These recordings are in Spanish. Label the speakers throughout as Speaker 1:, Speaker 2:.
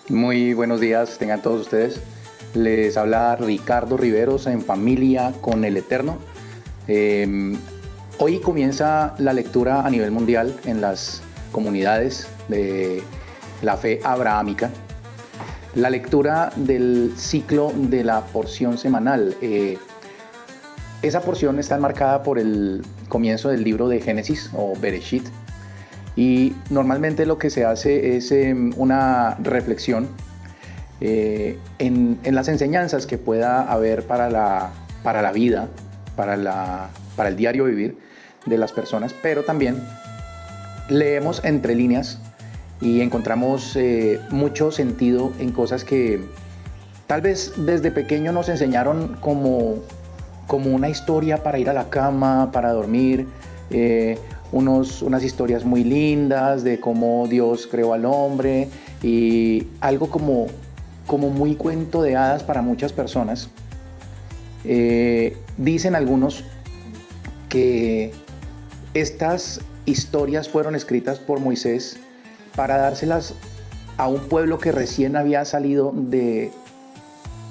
Speaker 1: Muy buenos días, tengan todos ustedes. Les habla Ricardo Riveros en Familia con el Eterno. Hoy comienza la lectura a nivel mundial en las comunidades de la fe abrahámica. La lectura del ciclo de la porción semanal. Esa porción está enmarcada por el comienzo del libro de Génesis o Bereshit. Y normalmente lo que se hace es una reflexión en las enseñanzas que pueda haber para la vida, para el diario vivir de las personas, pero también leemos entre líneas y encontramos mucho sentido en cosas que tal vez desde pequeño nos enseñaron como una historia para ir a la cama, para dormir, unas historias muy lindas de cómo Dios creó al hombre y algo como muy cuento de hadas para muchas personas. Dicen algunos que estas historias fueron escritas por Moisés para dárselas a un pueblo que recién había salido de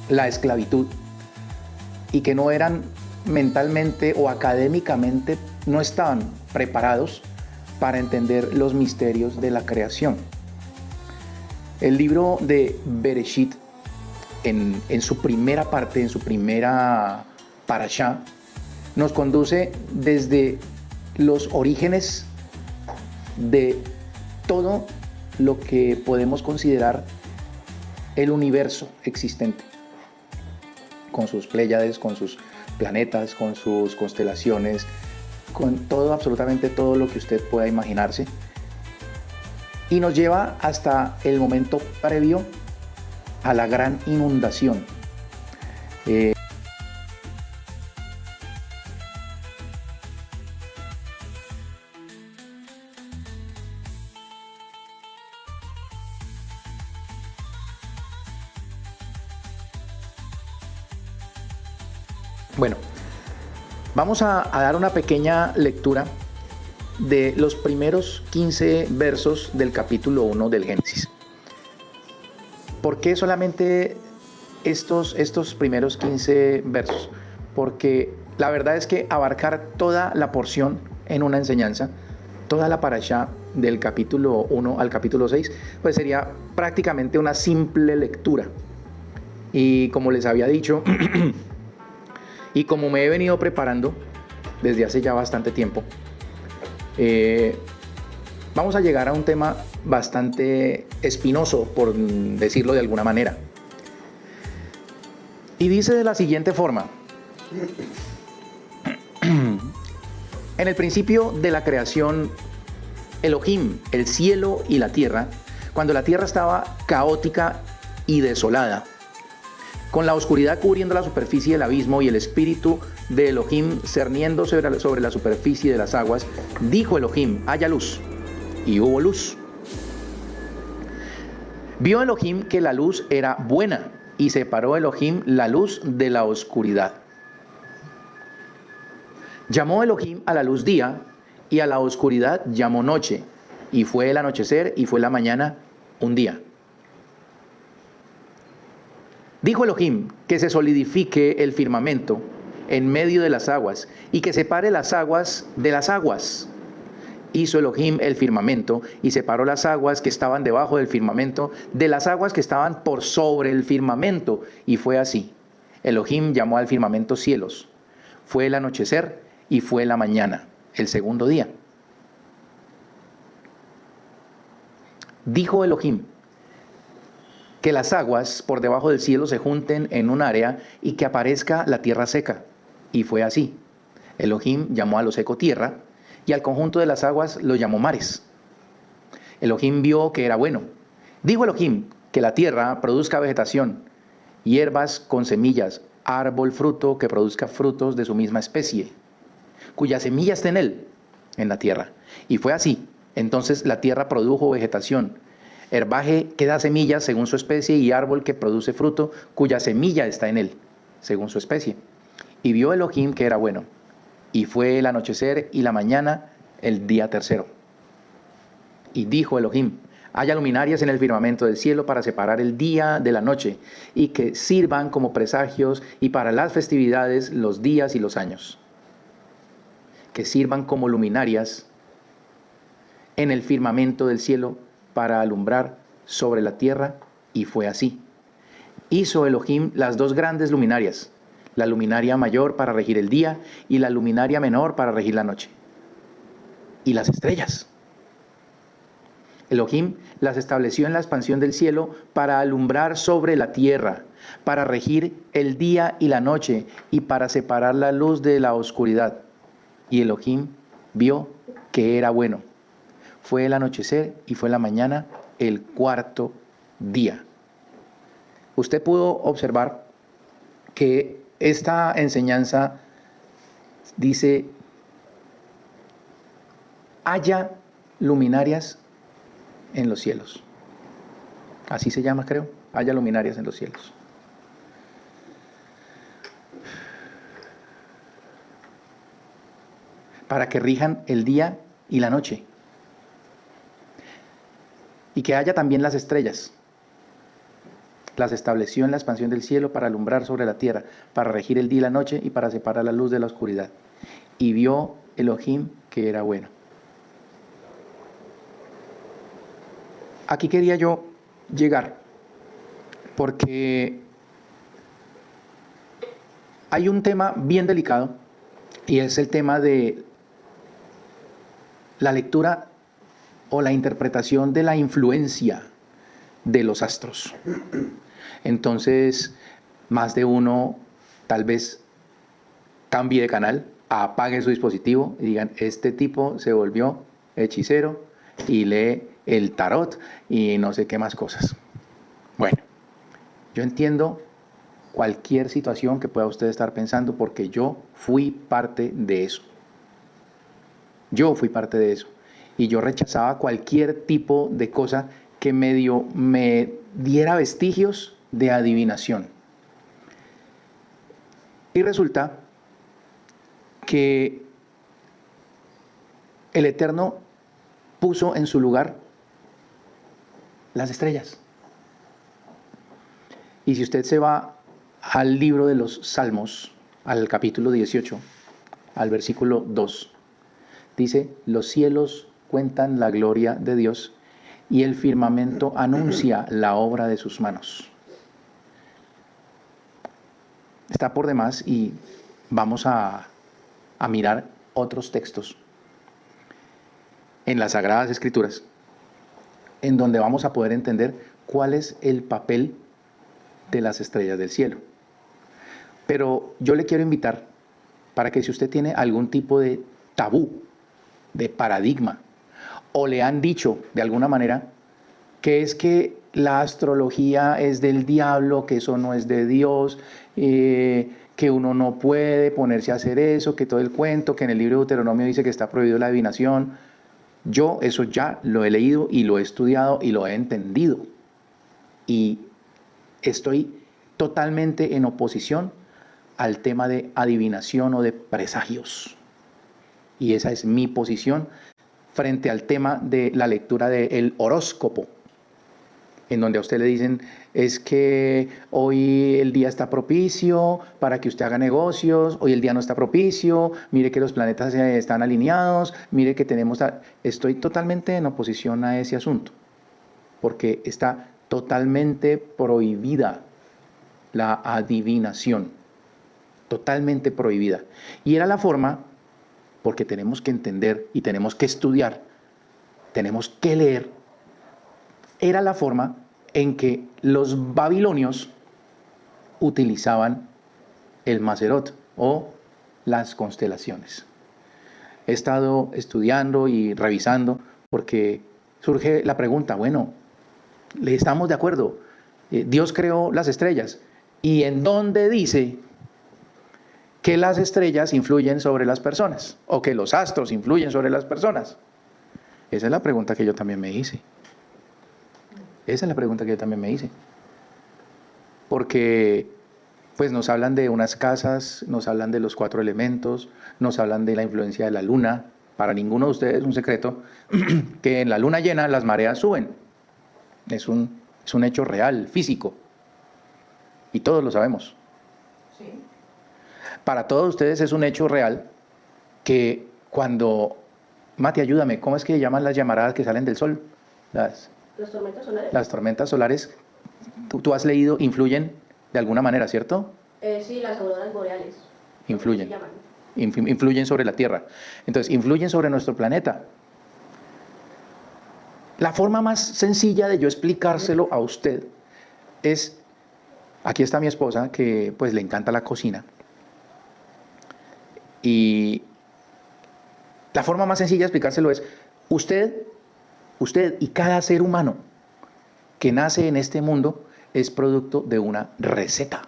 Speaker 1: la esclavitud y que no eran mentalmente o académicamente, no estaban preparados para entender los misterios de la creación. El libro de Bereshit, en su primera parte, en su primera parashá, nos conduce desde los orígenes de todo lo que podemos considerar el universo existente, con sus pléyades, con sus planetas, con sus constelaciones, con todo, absolutamente todo lo que usted pueda imaginarse, y nos lleva hasta el momento previo a la gran inundación. Bueno, vamos a dar una pequeña lectura de los primeros 15 versos del capítulo 1 del Génesis. ¿Por qué solamente estos primeros 15 versos? Porque la verdad es que abarcar toda la porción en una enseñanza, toda la parashá del capítulo 1 al capítulo 6, pues sería prácticamente una simple lectura. Y como les había dicho, y como me he venido preparando desde hace ya bastante tiempo, vamos a llegar a un tema bastante espinoso, por decirlo de alguna manera. Y dice de la siguiente forma: en el principio de la creación, Elohim, el cielo y la tierra, cuando la tierra estaba caótica y desolada, con la oscuridad cubriendo la superficie del abismo y el espíritu de Elohim cerniendo sobre la superficie de las aguas, dijo Elohim: haya luz, y hubo luz. Vio Elohim que la luz era buena, y separó Elohim la luz de la oscuridad. Llamó Elohim a la luz día, y a la oscuridad llamó noche, y fue el anochecer y fue la mañana un día. Dijo Elohim que se solidifique el firmamento en medio de las aguas y que separe las aguas de las aguas. Hizo Elohim el firmamento y separó las aguas que estaban debajo del firmamento de las aguas que estaban por sobre el firmamento. Y fue así. Elohim llamó al firmamento cielos. Fue el anochecer y fue la mañana, el segundo día. Dijo Elohim que las aguas por debajo del cielo se junten en un área y que aparezca la tierra seca. Y fue así. Elohim llamó a lo seco tierra y al conjunto de las aguas lo llamó mares. Elohim vio que era bueno. Dijo Elohim que la tierra produzca vegetación, hierbas con semillas, árbol fruto que produzca frutos de su misma especie, cuya semilla esté en él, en la tierra. Y fue así. Entonces la tierra produjo vegetación, herbaje que da semillas según su especie y árbol que produce fruto cuya semilla está en él, según su especie. Y vio Elohim que era bueno. Y fue el anochecer y la mañana el día tercero. Y dijo Elohim: Haya luminarias en el firmamento del cielo para separar el día de la noche y que sirvan como presagios y para las festividades, los días y los años. Que sirvan como luminarias en el firmamento del cielo para alumbrar sobre la tierra, y fue así. Hizo Elohim las dos grandes luminarias, la luminaria mayor para regir el día y la luminaria menor para regir la noche. Y las estrellas. Elohim las estableció en la expansión del cielo para alumbrar sobre la tierra, para regir el día y la noche y para separar la luz de la oscuridad. Y Elohim vio que era bueno. Fue el anochecer y fue la mañana el cuarto día. Usted pudo observar que esta enseñanza dice: haya luminarias en los cielos. Así se llama, creo. Haya luminarias en los cielos. Para que rijan el día y la noche. Y que haya también las estrellas. Las estableció en la expansión del cielo para alumbrar sobre la tierra, para regir el día y la noche y para separar la luz de la oscuridad. Y vio Elohim que era bueno. Aquí quería yo llegar, porque hay un tema bien delicado, y es el tema de la lectura o la interpretación de la influencia de los astros. Entonces, más de uno tal vez cambie de canal, apague su dispositivo y digan: este tipo se volvió hechicero y lee el tarot y no sé qué más cosas. Bueno, yo entiendo cualquier situación que pueda usted estar pensando, porque yo fui parte de eso. Yo fui parte de eso. Y yo rechazaba cualquier tipo de cosa que medio me diera vestigios de adivinación. Y resulta que el Eterno puso en su lugar las estrellas. Y si usted se va al libro de los Salmos, al capítulo 18, al versículo 2, dice: los cielos cuentan la gloria de Dios y el firmamento anuncia la obra de sus manos. Está por demás y vamos a mirar otros textos en las Sagradas Escrituras, en donde vamos a poder entender cuál es el papel de las estrellas del cielo. Pero yo le quiero invitar para que, si usted tiene algún tipo de tabú, de paradigma, o le han dicho de alguna manera que es que la astrología es del diablo, que eso no es de Dios, que uno no puede ponerse a hacer eso, que todo el cuento, que en el libro de Deuteronomio dice que está prohibido la adivinación. Yo eso ya lo he leído y lo he estudiado y lo he entendido. Y estoy totalmente en oposición al tema de adivinación o de presagios. Y esa es mi posición frente al tema de la lectura del horóscopo, en donde a usted le dicen: es que hoy el día está propicio para que usted haga negocios, hoy el día no está propicio, mire que los planetas están alineados, mire que tenemos... Estoy totalmente en oposición a ese asunto, porque está totalmente prohibida la adivinación, totalmente prohibida. Y era la forma, porque tenemos que entender y tenemos que estudiar, tenemos que leer, era la forma en que los babilonios utilizaban el Mazerot o las constelaciones. He estado estudiando y revisando, porque surge la pregunta: bueno, le estamos de acuerdo, Dios creó las estrellas, ¿y en dónde dice que las estrellas influyen sobre las personas o que los astros influyen sobre las personas? Esa es la pregunta que yo también me hice. Esa es la pregunta que yo también me hice. Porque pues nos hablan de unas casas, nos hablan de los 4 elementos, nos hablan de la influencia de la luna. Para ninguno de ustedes es un secreto que en la luna llena las mareas suben. Es un hecho real, físico. Y todos lo sabemos.
Speaker 2: Sí.
Speaker 1: Para todos ustedes es un hecho real que cuando... Mati, ayúdame, ¿cómo es que llaman las llamaradas que salen del sol?
Speaker 2: ¿Las tormentas solares?
Speaker 1: Las tormentas solares, tú has leído, influyen de alguna manera, ¿cierto?
Speaker 2: Sí, las auroras boreales.
Speaker 1: Influyen.
Speaker 2: ¿Cómo se llaman?
Speaker 1: Influyen sobre la Tierra. Entonces, influyen sobre nuestro planeta. La forma más sencilla de yo explicárselo a usted es, aquí está mi esposa, que pues le encanta la cocina. Y la forma más sencilla de explicárselo es, usted y cada ser humano que nace en este mundo es producto de una receta.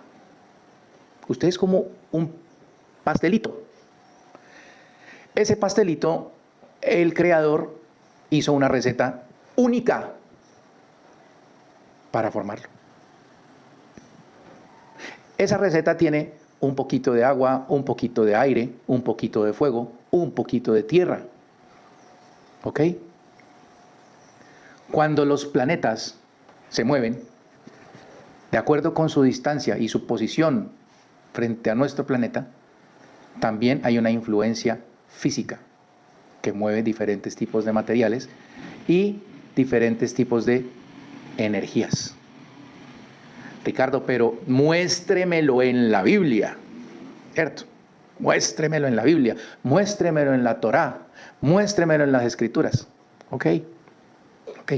Speaker 1: Usted es como un pastelito. Ese pastelito, el creador hizo una receta única para formarlo. Esa receta tiene un poquito de agua, un poquito de aire, un poquito de fuego, un poquito de tierra. ¿Ok? Cuando los planetas se mueven, de acuerdo con su distancia y su posición frente a nuestro planeta, también hay una influencia física que mueve diferentes tipos de materiales y diferentes tipos de energías. Ricardo, pero muéstremelo en la Biblia, ¿cierto? Muéstremelo en la Biblia, muéstremelo en la Torá, muéstremelo en las Escrituras. ¿Ok? Ok,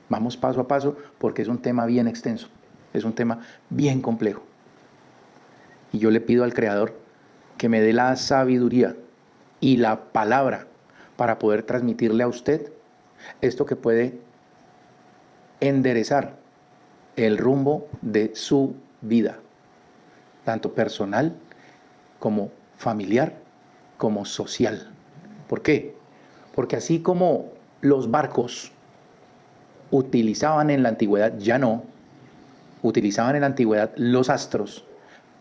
Speaker 1: vamos paso a paso porque es un tema bien extenso, es un tema bien complejo. Y yo le pido al Creador que me dé la sabiduría y la palabra para poder transmitirle a usted esto que puede enderezar el rumbo de su vida, tanto personal como familiar, como social. ¿Por qué? Porque así como los barcos utilizaban en la antigüedad, ya no, utilizaban en la antigüedad los astros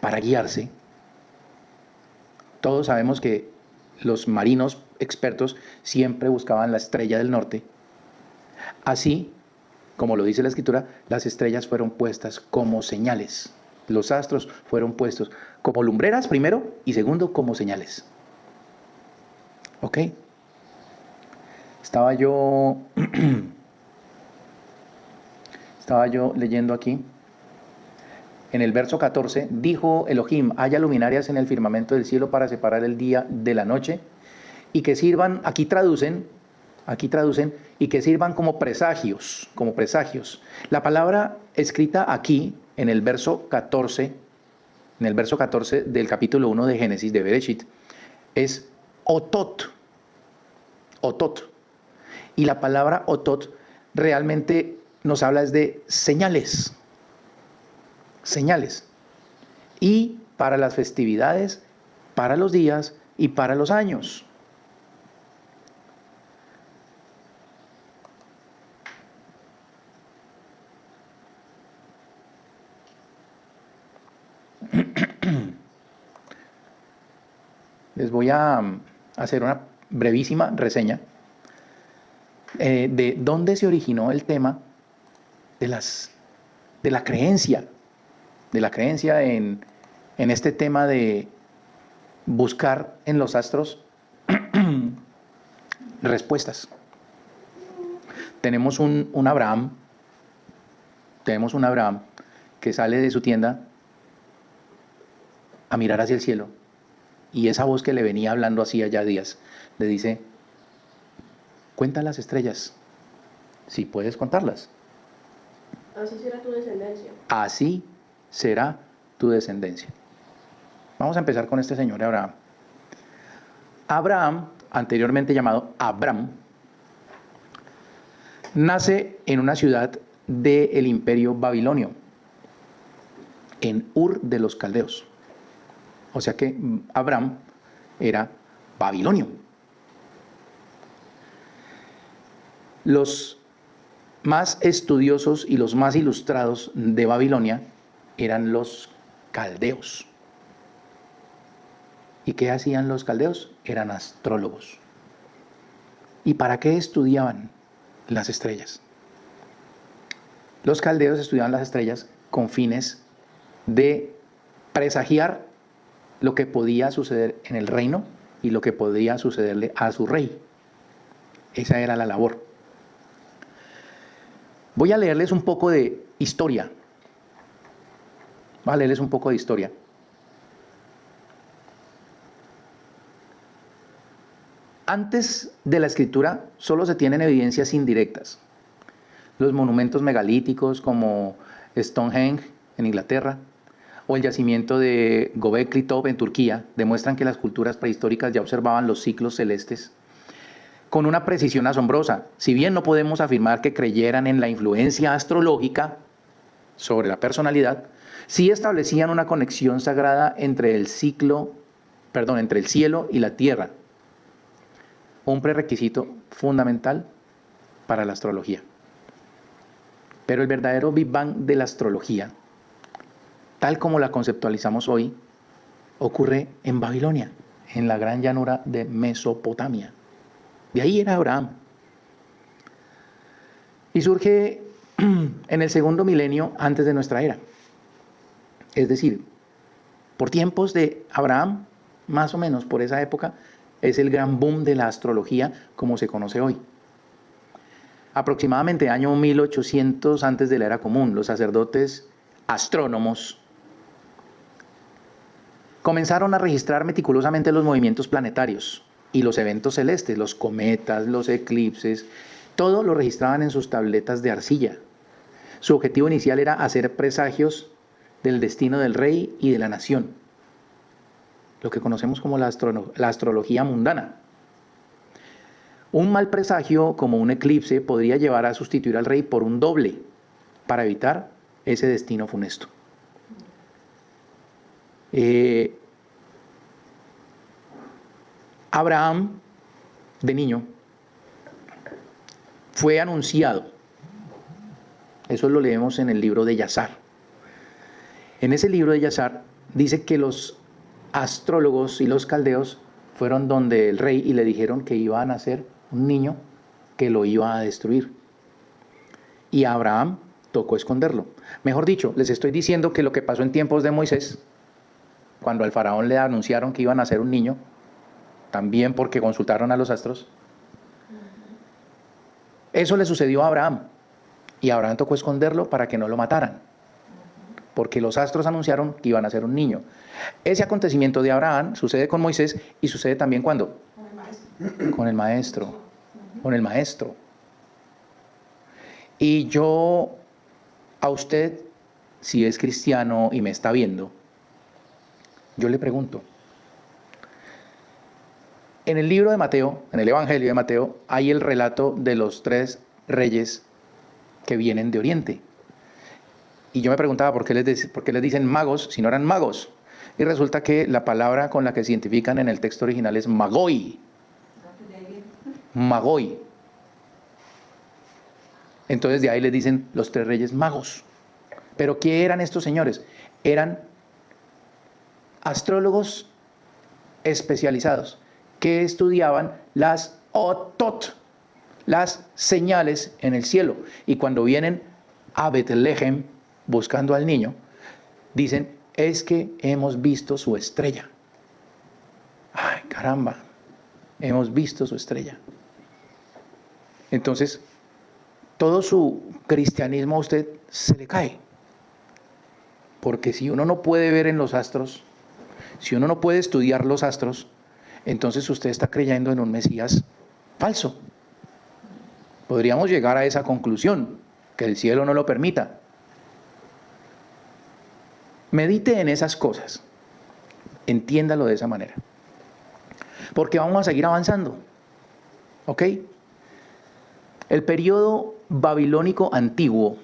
Speaker 1: para guiarse. Todos sabemos que los marinos expertos siempre buscaban la estrella del norte. Así, como lo dice la Escritura, las estrellas fueron puestas como señales. Los astros fueron puestos como lumbreras primero y segundo como señales. ¿Ok? Estaba yo leyendo aquí. En el verso 14, dijo Elohim, haya luminarias en el firmamento del cielo para separar el día de la noche, y que sirvan, aquí traducen, y que sirvan como presagios, La palabra escrita aquí, en el verso 14 del capítulo 1 de Génesis, de Bereshit, es otot. Y la palabra otot realmente nos habla es de señales. Y para las festividades, para los días y para los años. Les voy a hacer una brevísima reseña de dónde se originó el tema de la creencia en este tema de buscar en los astros respuestas. Tenemos un Abraham que sale de su tienda a mirar hacia el cielo, y esa voz que le venía hablando hacía ya días le dice: cuenta las estrellas, si puedes contarlas.
Speaker 2: Así será tu descendencia.
Speaker 1: Así será tu descendencia. Vamos a empezar con este señor Abraham. Abraham, anteriormente llamado Abram, nace en una ciudad del imperio babilonio, en Ur de los Caldeos. O sea que Abraham era babilonio. Los más estudiosos y los más ilustrados de Babilonia eran los caldeos. ¿Y qué hacían los caldeos? Eran astrólogos. ¿Y para qué estudiaban las estrellas? Los caldeos estudiaban las estrellas con fines de presagiar lo que podía suceder en el reino y lo que podía sucederle a su rey. Esa era la labor. Voy a leerles un poco de historia. Voy a leerles un poco de historia. Antes de la escritura solo se tienen evidencias indirectas. Los monumentos megalíticos como Stonehenge en Inglaterra o el yacimiento de Göbekli Tepe en Turquía demuestran que las culturas prehistóricas ya observaban los ciclos celestes con una precisión asombrosa. Si bien no podemos afirmar que creyeran en la influencia astrológica sobre la personalidad, sí establecían una conexión sagrada entre el cielo y la tierra, un prerequisito fundamental para la astrología. Pero el verdadero Big Bang de la astrología, tal como la conceptualizamos hoy, ocurre en Babilonia, en la gran llanura de Mesopotamia. De ahí era Abraham. Y surge en el segundo milenio antes de nuestra era. Es decir, por tiempos de Abraham, más o menos por esa época, es el gran boom de la astrología como se conoce hoy. Aproximadamente año 1800 antes de la era común, los sacerdotes astrónomos comenzaron a registrar meticulosamente los movimientos planetarios y los eventos celestes, los cometas, los eclipses, todo lo registraban en sus tabletas de arcilla. Su objetivo inicial era hacer presagios del destino del rey y de la nación, lo que conocemos como la astrología mundana. Un mal presagio, como un eclipse, podría llevar a sustituir al rey por un doble para evitar ese destino funesto. Abraham, de niño, fue anunciado. Eso lo leemos en el libro de Yazar. En ese libro de Yazar dice que los astrólogos y los caldeos fueron donde el rey y le dijeron que iba a nacer un niño que lo iba a destruir. Y a Abraham tocó esconderlo. Mejor dicho, les estoy diciendo que lo que pasó en tiempos de Moisés, cuando al faraón le anunciaron que iba a nacer un niño, también porque consultaron a los astros, eso le sucedió a Abraham. Y a Abraham tocó esconderlo para que no lo mataran, porque los astros anunciaron que iban a nacer un niño. Ese acontecimiento de Abraham sucede con Moisés y sucede también ¿cuándo? Con el maestro. Con el maestro. Y yo, a usted, si es cristiano y me está viendo, yo le pregunto, en el libro de Mateo, en el Evangelio de Mateo, hay el relato de los 3 reyes que vienen de Oriente. Y yo me preguntaba por qué les dicen magos si no eran magos. Y resulta que la palabra con la que se identifican en el texto original es magoi. Magoi. Entonces de ahí les dicen los 3 reyes magos. Pero ¿qué eran estos señores? Eran astrólogos especializados que estudiaban las otot, las señales en el cielo. Y cuando vienen a Betlehem buscando al niño, dicen, es que hemos visto su estrella. Ay, caramba, hemos visto su estrella. Entonces, todo su cristianismo a usted se le cae. Porque si uno no puede ver en los astros, si uno no puede estudiar los astros, entonces usted está creyendo en un Mesías falso. Podríamos llegar a esa conclusión, que el cielo no lo permita. Medite en esas cosas, entiéndalo de esa manera, porque vamos a seguir avanzando, ¿ok? El periodo babilónico antiguo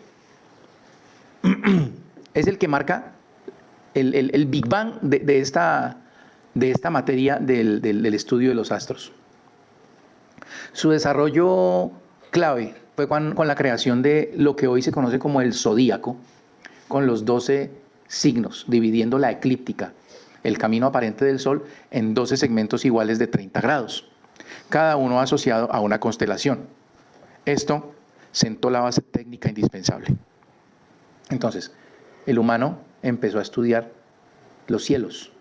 Speaker 1: es el que marca el Big Bang de esta materia del estudio de los astros. Su desarrollo clave fue con la creación de lo que hoy se conoce como el zodíaco, con los 12 signos, dividiendo la eclíptica, el camino aparente del Sol, en 12 segmentos iguales de 30 grados, cada uno asociado a una constelación. Esto sentó la base técnica indispensable. Entonces, el humano empezó a estudiar los cielos.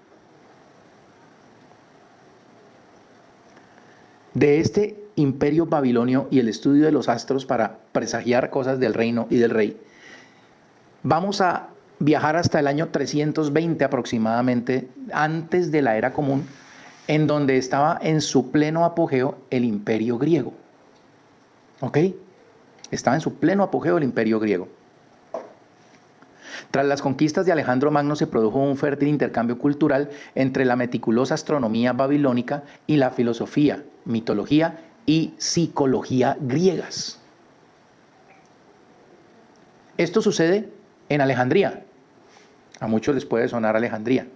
Speaker 1: De este imperio babilonio y el estudio de los astros para presagiar cosas del reino y del rey, vamos a viajar hasta el año 320 aproximadamente, antes de la era común, en donde estaba en su pleno apogeo el imperio griego. ¿Ok? Estaba en su pleno apogeo el imperio griego. Tras las conquistas de Alejandro Magno se produjo un fértil intercambio cultural entre la meticulosa astronomía babilónica y la filosofía, mitología y psicología griegas. Esto sucede en Alejandría. A muchos les puede sonar Alejandría.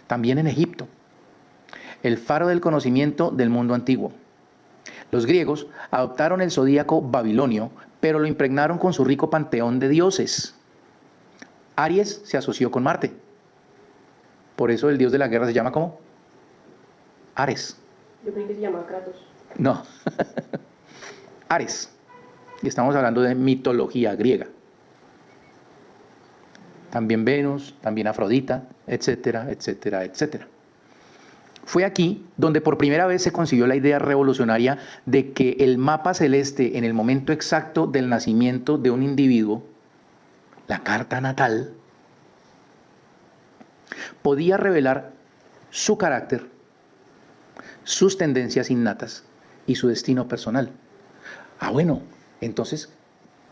Speaker 1: También en Egipto, el faro del conocimiento del mundo antiguo. Los griegos adoptaron el zodíaco babilonio, pero lo impregnaron con su rico panteón de dioses. Aries se asoció con Marte. Por eso el dios de la guerra se llama ¿cómo? Ares.
Speaker 2: Yo creí que se llamaba Kratos.
Speaker 1: No. Ares. Y estamos hablando de mitología griega. También Venus, también Afrodita, etcétera, etcétera, etcétera. Fue aquí donde por primera vez se concibió la idea revolucionaria de que el mapa celeste en el momento exacto del nacimiento de un individuo, la carta natal, podía revelar su carácter, sus tendencias innatas y su destino personal. Bueno, entonces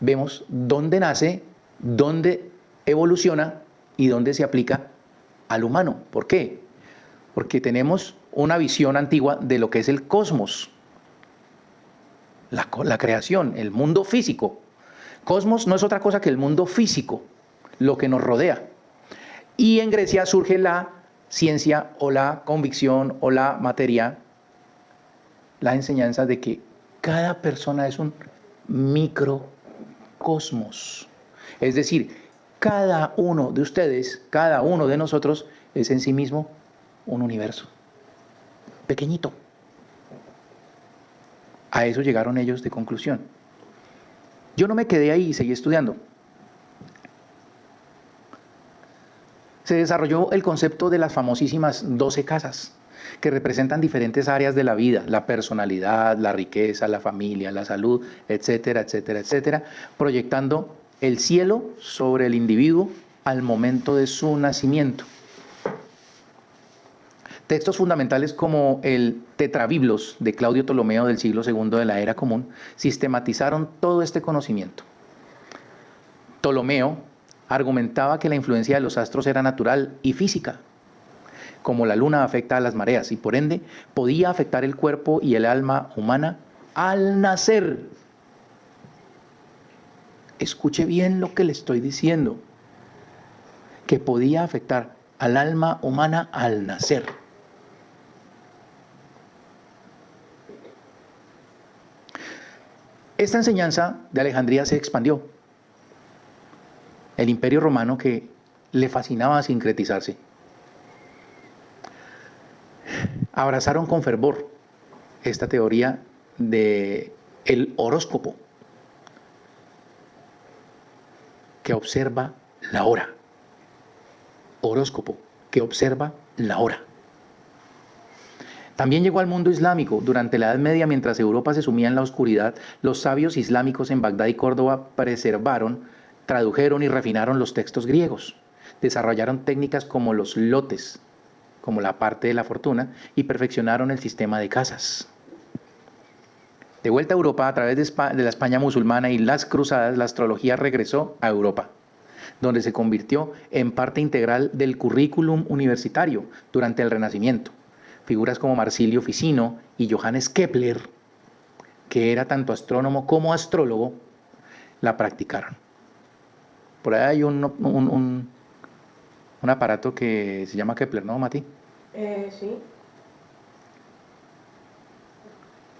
Speaker 1: vemos dónde nace, dónde evoluciona y dónde se aplica al humano. ¿Por qué? Porque tenemos una visión antigua de lo que es el cosmos, la creación, el mundo físico. Cosmos no es otra cosa que el mundo físico, lo que nos rodea. Y en Grecia surge la ciencia o la convicción o la materia, la enseñanza de que cada persona es un microcosmos. Es decir, cada uno de ustedes, cada uno de nosotros es en sí mismo un universo pequeñito. A eso llegaron ellos de conclusión. Yo no me quedé ahí y seguí estudiando. Se desarrolló el concepto de las famosísimas 12 casas, que representan diferentes áreas de la vida, la personalidad, la riqueza, la familia, la salud, etcétera, etcétera, etcétera, proyectando el cielo sobre el individuo al momento de su nacimiento. Textos fundamentales como el Tetrabiblos de Claudio Ptolomeo del siglo II de la Era Común sistematizaron todo este conocimiento. Ptolomeo argumentaba que la influencia de los astros era natural y física, como la luna afecta a las mareas y por ende podía afectar el cuerpo y el alma humana al nacer. Escuche bien lo que le estoy diciendo, que podía afectar al alma humana al nacer. Esta enseñanza de Alejandría se expandió. El Imperio Romano, que le fascinaba sincretizarse, abrazaron con fervor esta teoría del horóscopo, que observa la hora. Horóscopo, que observa la hora. También llegó al mundo islámico. Durante la Edad Media, mientras Europa se sumía en la oscuridad, los sabios islámicos en Bagdad y Córdoba preservaron, tradujeron y refinaron los textos griegos. Desarrollaron técnicas como los lotes, como la parte de la fortuna, y perfeccionaron el sistema de casas. De vuelta a Europa, a través de la España musulmana y las cruzadas, la astrología regresó a Europa, donde se convirtió en parte integral del currículum universitario durante el Renacimiento. Figuras como Marsilio Ficino y Johannes Kepler, que era tanto astrónomo como astrólogo, la practicaron. Por ahí hay un aparato que se llama Kepler, ¿no, Mati?
Speaker 2: Sí.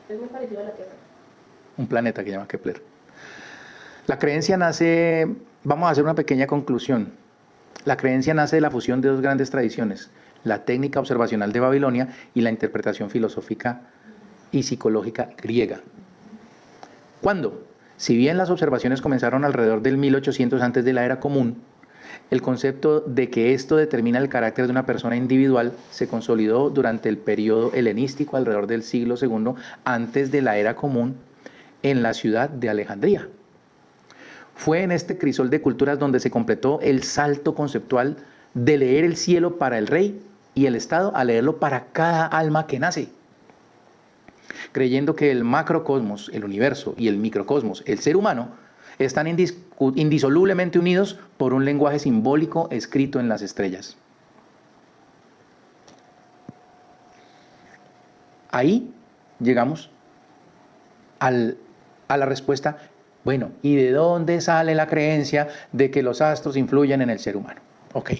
Speaker 2: Es muy parecido a la Tierra.
Speaker 1: Un planeta que se llama Kepler. La creencia nace, vamos a hacer una pequeña conclusión. La creencia nace de la fusión de dos grandes tradiciones, la técnica observacional de Babilonia y la interpretación filosófica y psicológica griega. ¿Cuándo? Si bien las observaciones comenzaron alrededor del 1800 antes de la era común, el concepto de que esto determina el carácter de una persona individual se consolidó durante el periodo helenístico alrededor del siglo II antes de la era común en la ciudad de Alejandría. Fue en este crisol de culturas donde se completó el salto conceptual de leer el cielo para el rey y el Estado a leerlo para cada alma que nace, creyendo que el macrocosmos, el universo, y el microcosmos, el ser humano, están indisolublemente unidos por un lenguaje simbólico escrito en las estrellas. Ahí llegamos a la respuesta, bueno, ¿y de dónde sale la creencia de que los astros influyen en el ser humano? Ok.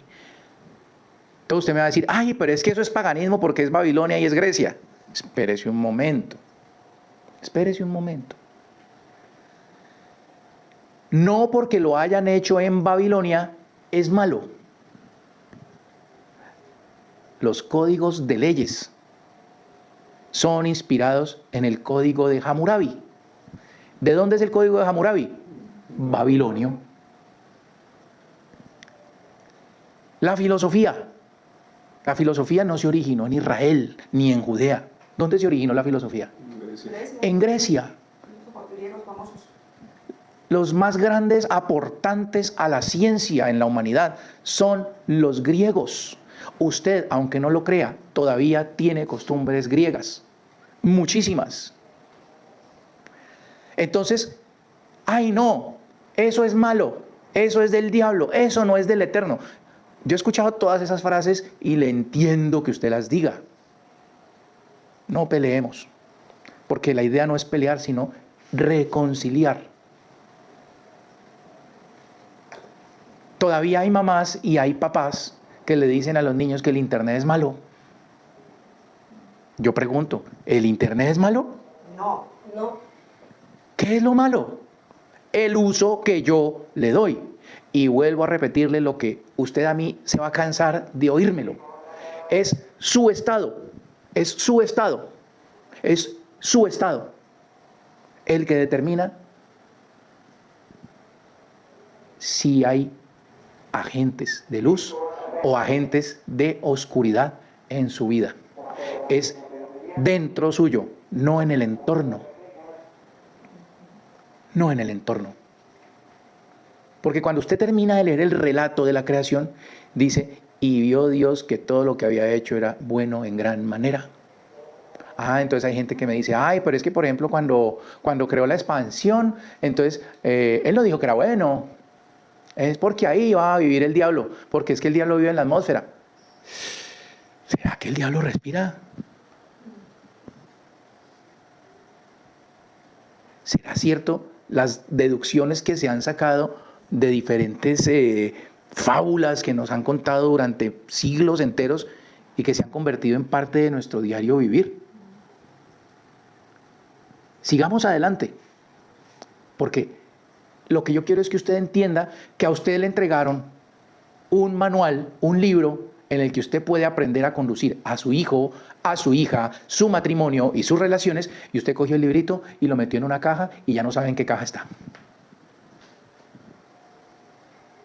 Speaker 1: Entonces usted me va a decir, ay, pero es que eso es paganismo porque es Babilonia y es Grecia. Espérese un momento. Espérese un momento. No porque lo hayan hecho en Babilonia es malo. Los códigos de leyes son inspirados en el código de Hammurabi. ¿De dónde es el código de Hammurabi? Babilonio. La filosofía no se originó en Israel ni en Judea. ¿Dónde se originó la filosofía? En Grecia. Los más grandes aportantes a la ciencia en la humanidad son los griegos. Usted, aunque no lo crea, todavía tiene costumbres griegas. Muchísimas. Entonces, ay no, eso es malo, eso es del diablo, eso no es del Eterno. Yo he escuchado todas esas frases y le entiendo que usted las diga. No peleemos, porque la idea no es pelear, sino reconciliar. Todavía hay mamás y hay papás que le dicen a los niños que el internet es malo. Yo pregunto, ¿el internet es malo?
Speaker 2: No. No.
Speaker 1: ¿Qué es lo malo? El uso que yo le doy. Y vuelvo a repetirle lo que usted a mí se va a cansar de oírmelo. Es su estado. Es su estado. Es su estado el que determina si hay agentes de luz o agentes de oscuridad en su vida. Es dentro suyo, no en el entorno. No en el entorno. Porque cuando usted termina de leer el relato de la creación, dice, y vio Dios que todo lo que había hecho era bueno en gran manera. Entonces hay gente que me dice, ay, pero es que por ejemplo cuando creó la expansión, entonces Él no dijo que era bueno. Es porque ahí va a vivir el diablo, porque es que el diablo vive en la atmósfera. ¿Será que el diablo respira? ¿Será cierto las deducciones que se han sacado de diferentes fábulas que nos han contado durante siglos enteros y que se han convertido en parte de nuestro diario vivir? Sigamos adelante, porque lo que yo quiero es que usted entienda que a usted le entregaron un manual, un libro en el que usted puede aprender a conducir a su hijo, a su hija, su matrimonio y sus relaciones, y usted cogió el librito y lo metió en una caja y ya no sabe en qué caja está.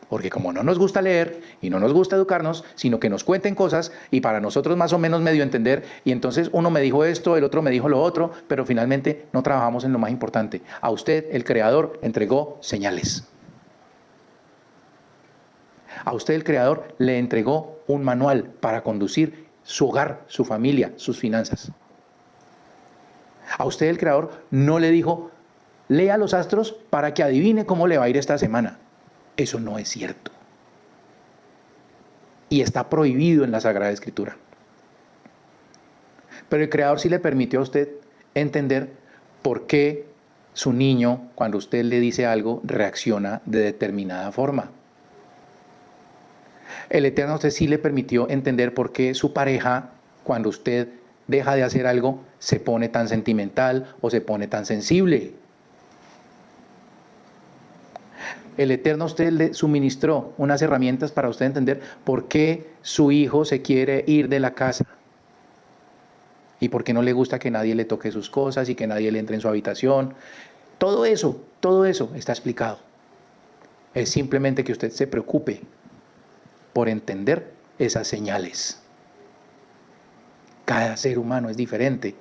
Speaker 1: Porque como no nos gusta leer y no nos gusta educarnos, sino que nos cuenten cosas y para nosotros más o menos medio entender, y entonces uno me dijo esto, el otro me dijo lo otro, pero finalmente no trabajamos en lo más importante. A usted, el Creador, entregó señales. A usted, el Creador, le entregó un manual para conducir su hogar, su familia, sus finanzas. A usted, el Creador, no le dijo, lea los astros para que adivine cómo le va a ir esta semana. Eso no es cierto. Y está prohibido en la Sagrada Escritura. Pero el Creador sí le permitió a usted entender por qué su niño, cuando usted le dice algo, reacciona de determinada forma. El Eterno a usted sí le permitió entender por qué su pareja, cuando usted deja de hacer algo, se pone tan sentimental o se pone tan sensible. El Eterno a usted le suministró unas herramientas para usted entender por qué su hijo se quiere ir de la casa. Y por qué no le gusta que nadie le toque sus cosas y que nadie le entre en su habitación. todo eso está explicado. Es simplemente que usted se preocupe por entender esas señales. Cada ser humano es diferente.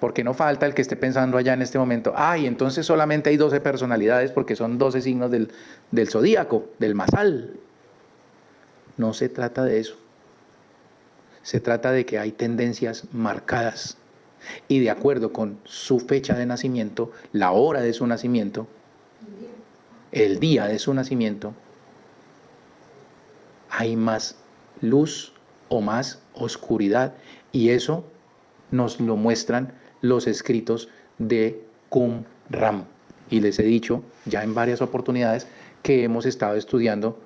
Speaker 1: Porque no falta el que esté pensando allá en este momento, ay, entonces solamente hay 12 personalidades porque son 12 signos del zodíaco, del masal. No se trata de eso. Se trata de que hay tendencias marcadas y de acuerdo con su fecha de nacimiento, la hora de su nacimiento, el día de su nacimiento, hay más luz o más oscuridad, y eso nos lo muestran los escritos de Qumran. Y les he dicho ya en varias oportunidades que hemos estado estudiando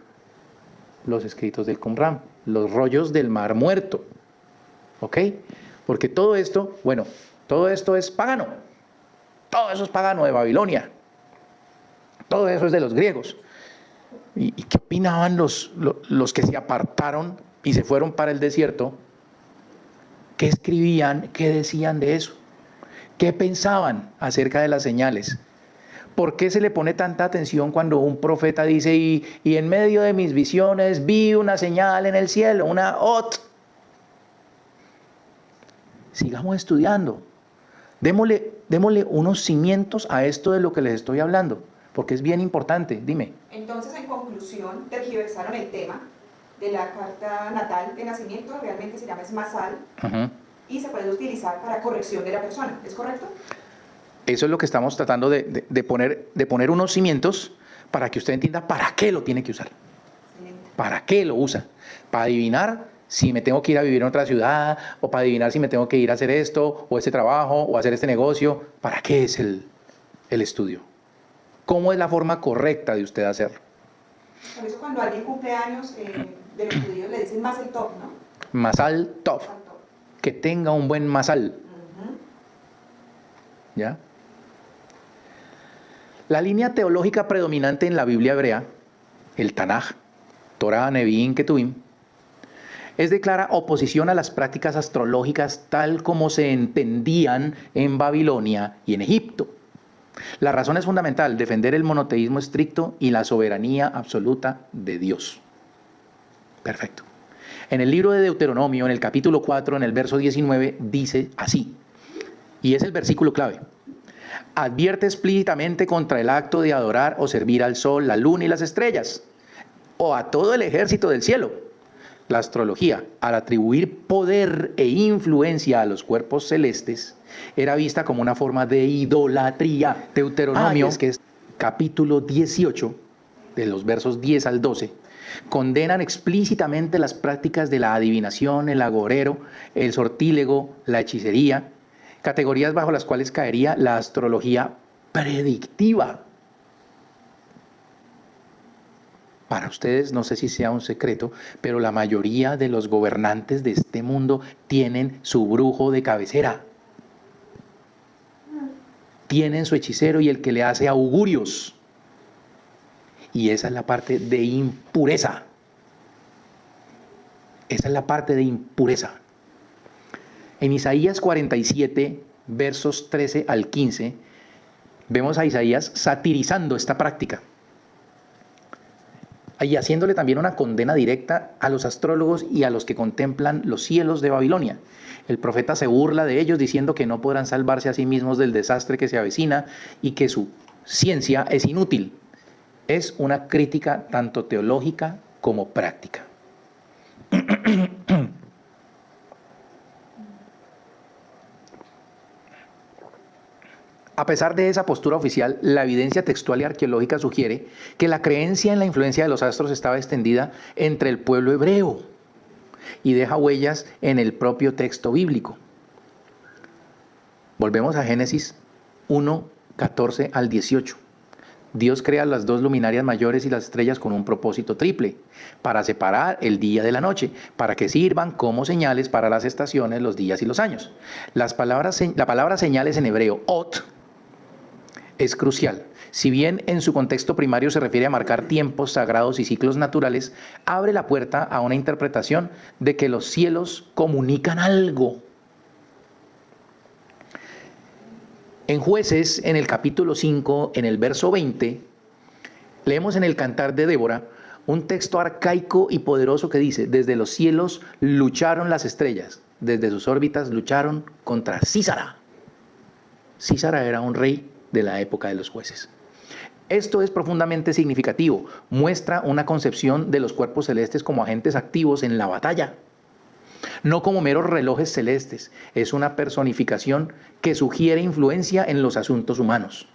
Speaker 1: los escritos del Qumran, los rollos del Mar Muerto. ¿Ok? Porque todo esto, bueno, todo esto es pagano. Todo eso es pagano de Babilonia. Todo eso es de los griegos. ¿Y qué opinaban los que se apartaron y se fueron para el desierto? ¿Qué escribían? ¿Qué decían de eso? ¿Qué pensaban acerca de las señales? ¿Por qué se le pone tanta atención cuando un profeta dice, y en medio de mis visiones vi una señal en el cielo, una ot? Sigamos estudiando. Démosle unos cimientos a esto de lo que les estoy hablando, porque es bien importante. Dime.
Speaker 3: Entonces, en conclusión, tergiversaron el tema de la carta natal de nacimiento, realmente se llama es masal, y se puede utilizar para corrección de la persona, ¿es correcto?
Speaker 1: Eso es lo que estamos tratando de poner unos cimientos para que usted entienda para qué lo tiene que usar. Excelente. ¿Para qué lo usa? Para adivinar si me tengo que ir a vivir en otra ciudad, o para adivinar si me tengo que ir a hacer esto, o este trabajo, o hacer este negocio. ¿Para qué es el estudio? ¿Cómo es la forma correcta de usted hacerlo?
Speaker 3: Por eso cuando alguien cumple años de los judíos le dicen Masal Tov, ¿no?
Speaker 1: Masal Tov. Que tenga un buen masal. ¿Ya? La línea teológica predominante en la Biblia hebrea, el Tanaj, Torah, Nevi'im, Ketuvim, es de clara oposición a las prácticas astrológicas tal como se entendían en Babilonia y en Egipto. La razón es fundamental, defender el monoteísmo estricto y la soberanía absoluta de Dios. Perfecto. En el libro de Deuteronomio, en el capítulo 4, en el verso 19, dice así, y es el versículo clave: advierte explícitamente contra el acto de adorar o servir al sol, la luna y las estrellas, o a todo el ejército del cielo. La astrología, al atribuir poder e influencia a los cuerpos celestes, era vista como una forma de idolatría. Deuteronomio, que es capítulo 18, de los versos 10 al 12, condenan explícitamente las prácticas de la adivinación, el agorero, el sortílego, la hechicería, categorías bajo las cuales caería la astrología predictiva. Para ustedes, no sé si sea un secreto, pero la mayoría de los gobernantes de este mundo tienen su brujo de cabecera. Tienen su hechicero y el que le hace augurios. Y esa es la parte de impureza. Esa es la parte de impureza. En Isaías 47, versos 13 al 15, vemos a Isaías satirizando esta práctica y haciéndole también una condena directa a los astrólogos y a los que contemplan los cielos de Babilonia. El profeta se burla de ellos diciendo que no podrán salvarse a sí mismos del desastre que se avecina y que su ciencia es inútil. Es una crítica tanto teológica como práctica. A pesar de esa postura oficial, la evidencia textual y arqueológica sugiere que la creencia en la influencia de los astros estaba extendida entre el pueblo hebreo y deja huellas en el propio texto bíblico. Volvemos a Génesis 1, 14 al 18. Dios crea las dos luminarias mayores y las estrellas con un propósito triple, para separar el día de la noche, para que sirvan como señales para las estaciones, los días y los años. La palabra señales en hebreo, ot, es crucial. Si bien en su contexto primario se refiere a marcar tiempos sagrados y ciclos naturales, abre la puerta a una interpretación de que los cielos comunican algo. En Jueces, en el capítulo 5, en el verso 20, leemos en el Cantar de Débora un texto arcaico y poderoso que dice: desde los cielos lucharon las estrellas, desde sus órbitas lucharon contra Sísara. Sísara era un rey de la época de los jueces. Esto es profundamente significativo, muestra una concepción de los cuerpos celestes como agentes activos en la batalla, no como meros relojes celestes. Es una personificación que sugiere influencia en los asuntos humanos.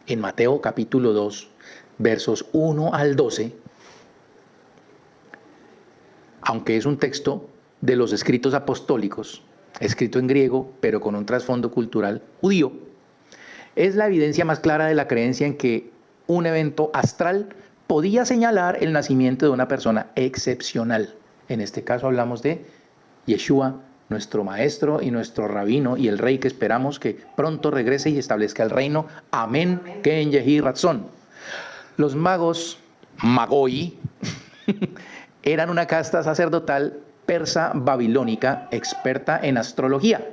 Speaker 1: En Mateo capítulo 2, versos 1 al 12, aunque es un texto de los escritos apostólicos, escrito en griego, pero con un trasfondo cultural judío, es la evidencia más clara de la creencia en que un evento astral podía señalar el nacimiento de una persona excepcional. En este caso hablamos de Yeshua, nuestro maestro y nuestro rabino y el rey que esperamos que pronto regrese y establezca el reino. Amén. Ken Yehi Ratzon. Los magos, magoi, eran una casta sacerdotal persa babilónica experta en astrología.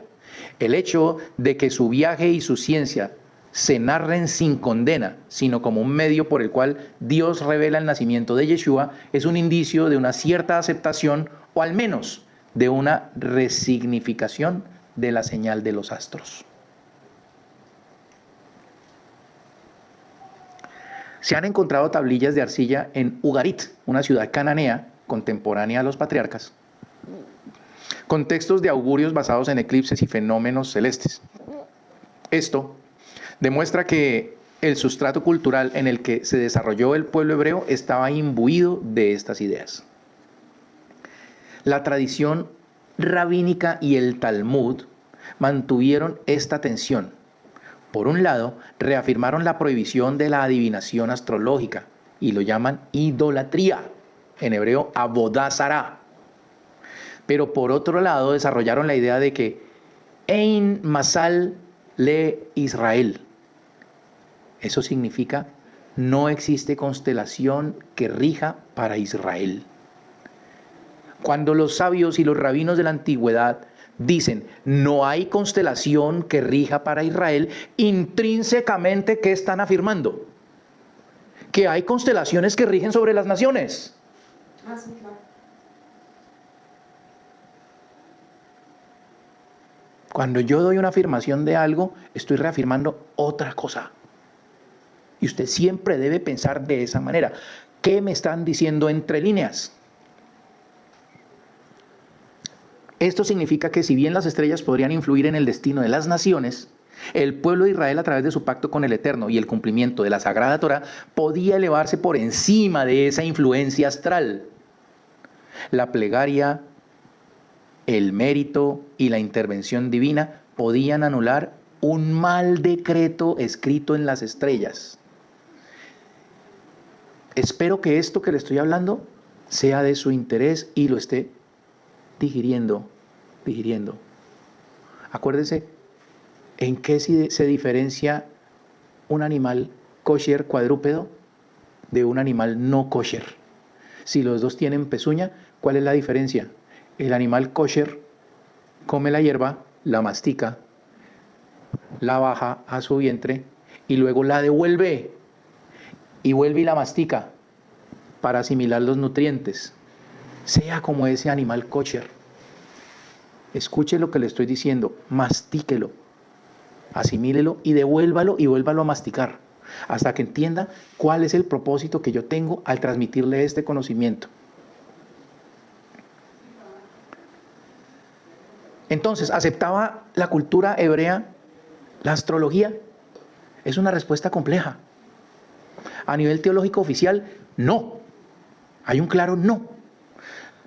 Speaker 1: El hecho de que su viaje y su ciencia se narren sin condena, sino como un medio por el cual Dios revela el nacimiento de Yeshua, es un indicio de una cierta aceptación, o al menos de una resignificación de la señal de los astros. Se han encontrado tablillas de arcilla en Ugarit, una ciudad cananea contemporánea a los patriarcas, con textos de augurios basados en eclipses y fenómenos celestes. Esto demuestra que el sustrato cultural en el que se desarrolló el pueblo hebreo estaba imbuido de estas ideas. La tradición rabínica y el Talmud mantuvieron esta tensión. Por un lado, reafirmaron la prohibición de la adivinación astrológica y lo llaman idolatría, en hebreo avodah zará. Pero por otro lado, desarrollaron la idea de que Ein Masal le Israel. Eso significa: no existe constelación que rija para Israel. Cuando los sabios y los rabinos de la antigüedad dicen no hay constelación que rija para Israel, intrínsecamente, ¿qué están afirmando? Que hay constelaciones que rigen sobre las naciones.
Speaker 3: Sí, claro.
Speaker 1: Cuando yo doy una afirmación de algo, estoy reafirmando otra cosa. Y usted siempre debe pensar de esa manera. ¿Qué me están diciendo entre líneas? Esto significa que si bien las estrellas podrían influir en el destino de las naciones, el pueblo de Israel, a través de su pacto con el Eterno y el cumplimiento de la Sagrada Torá, podía elevarse por encima de esa influencia astral. La plegaria, el mérito y la intervención divina podían anular un mal decreto escrito en las estrellas. Espero que esto que le estoy hablando sea de su interés y lo esté digiriendo. Acuérdese en qué se diferencia un animal kosher cuadrúpedo de un animal no kosher. Si los dos tienen pezuña, ¿cuál es la diferencia? El animal kosher come la hierba, la mastica, la baja a su vientre y luego la devuelve y vuelve y la mastica para asimilar los nutrientes. Sea como ese animal kosher. Escuche lo que le estoy diciendo, mastíquelo, asimílelo y devuélvalo y vuélvalo a masticar hasta que entienda cuál es el propósito que yo tengo al transmitirle este conocimiento. Entonces, ¿aceptaba la cultura hebrea la astrología? Es una respuesta compleja. A nivel teológico oficial, no. Hay un claro no.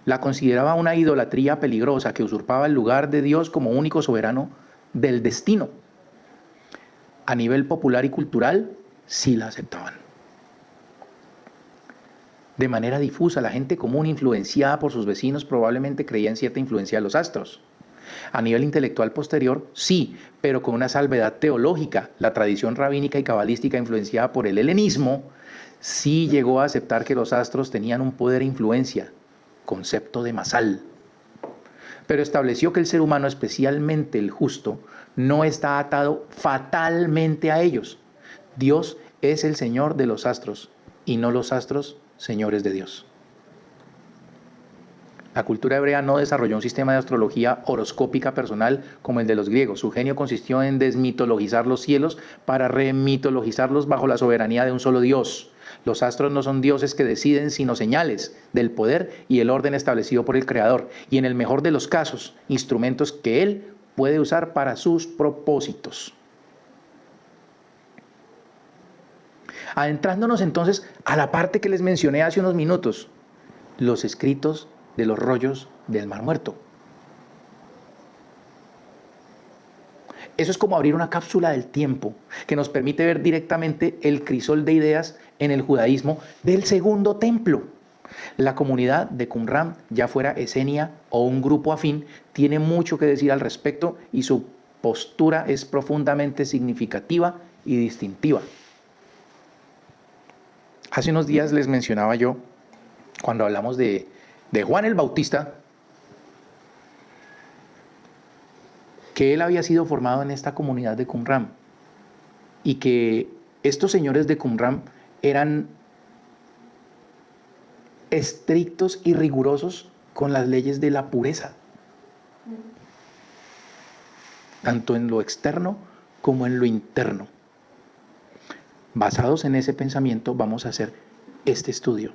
Speaker 1: La consideraba una idolatría peligrosa que usurpaba el lugar de Dios como único soberano del destino. A nivel popular y cultural, sí la aceptaban. De manera difusa, la gente común, influenciada por sus vecinos, probablemente creía en cierta influencia de los astros. A nivel intelectual posterior, sí, pero con una salvedad teológica. La tradición rabínica y cabalística influenciada por el helenismo sí llegó a aceptar que los astros tenían un poder e influencia, concepto de masal. pero estableció que el ser humano, especialmente el justo, no está atado fatalmente a ellos. Dios es el Señor de los astros y no los astros señores de Dios. La cultura hebrea no desarrolló un sistema de astrología horoscópica personal como el de los griegos. Su genio consistió en desmitologizar los cielos para remitologizarlos bajo la soberanía de un solo Dios. Los astros no son dioses que deciden, sino señales del poder y el orden establecido por el Creador, y en el mejor de los casos, instrumentos que Él puede usar para sus propósitos. Adentrándonos entonces a la parte que les mencioné hace unos minutos, los escritos de los rollos del Mar Muerto. Eso es como abrir una cápsula del tiempo que nos permite ver directamente el crisol de ideas en el judaísmo del segundo templo. La comunidad de Qumran, ya fuera esenia o un grupo afín, tiene mucho que decir al respecto y su postura es profundamente significativa y distintiva. Hace unos días les mencionaba yo, cuando hablamos de Juan el Bautista, que él había sido formado en esta comunidad de Qumran y que estos señores de Qumran eran estrictos y rigurosos con las leyes de la pureza, tanto en lo externo como en lo interno. Basados en ese pensamiento vamos a hacer este estudio.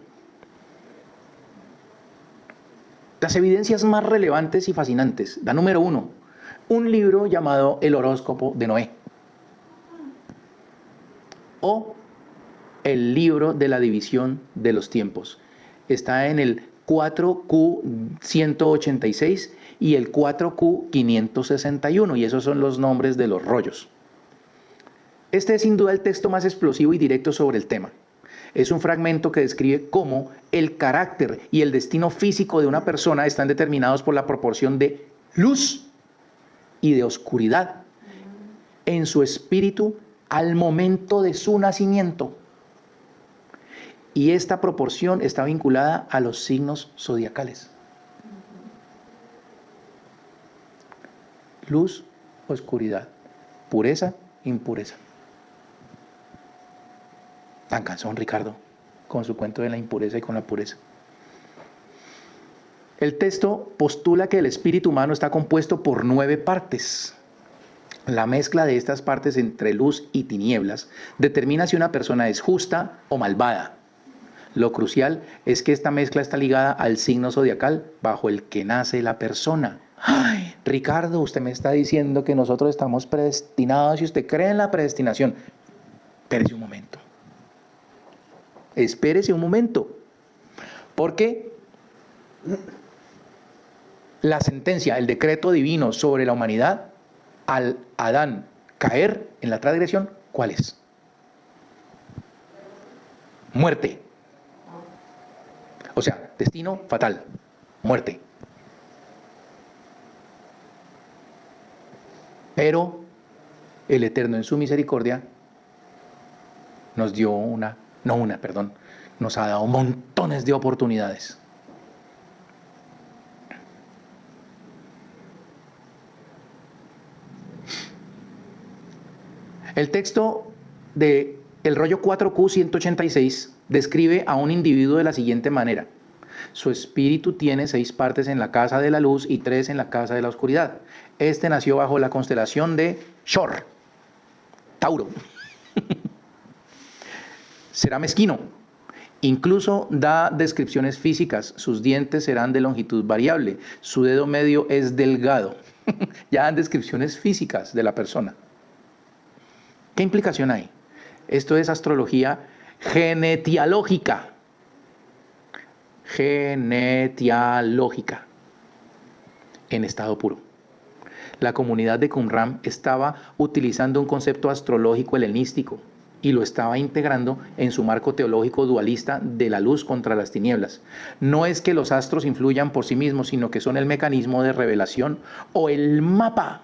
Speaker 1: Las evidencias más relevantes y fascinantes. La número 1, un libro llamado El horóscopo de Noé, o el libro de la división de los tiempos. Está en el 4Q186 y el 4Q561, y esos son los nombres de los rollos. Este es sin duda el texto más explosivo y directo sobre el tema. Es un fragmento que describe cómo el carácter y el destino físico de una persona están determinados por la proporción de luz y de oscuridad en su espíritu al momento de su nacimiento. Y esta proporción está vinculada a los signos zodiacales. Luz, oscuridad, pureza, impureza. Tan cansón Ricardo con su cuento de la impureza y con la pureza. El texto postula que el espíritu humano está compuesto por 9 partes. La mezcla de estas partes entre luz y tinieblas determina si una persona es justa o malvada. Lo crucial es que esta mezcla está ligada al signo zodiacal bajo el que nace la persona. Ay, Ricardo, usted me está diciendo que nosotros estamos predestinados y usted cree en la predestinación. Espérese un momento. Espérese un momento. Porque la sentencia, el decreto divino sobre la humanidad, al Adán caer en la transgresión, ¿cuál es? Muerte. O sea, destino fatal, muerte. Pero el Eterno en su misericordia nos dio nos ha dado montones de oportunidades. El texto de el rollo 4Q186 describe a un individuo de la siguiente manera. Su espíritu tiene 6 partes en la casa de la luz y 3 en la casa de la oscuridad. Este nació bajo la constelación de Shor, Tauro. Será mezquino. Incluso da descripciones físicas. Sus dientes serán de longitud variable. Su dedo medio es delgado. Ya dan descripciones físicas de la persona. ¿Qué implicación hay? Esto es astrología genetialógica. Genetialógica. En estado puro. La comunidad de Qumran estaba utilizando un concepto astrológico helenístico y lo estaba integrando en su marco teológico dualista de la luz contra las tinieblas. No es que los astros influyan por sí mismos, sino que son el mecanismo de revelación o el mapa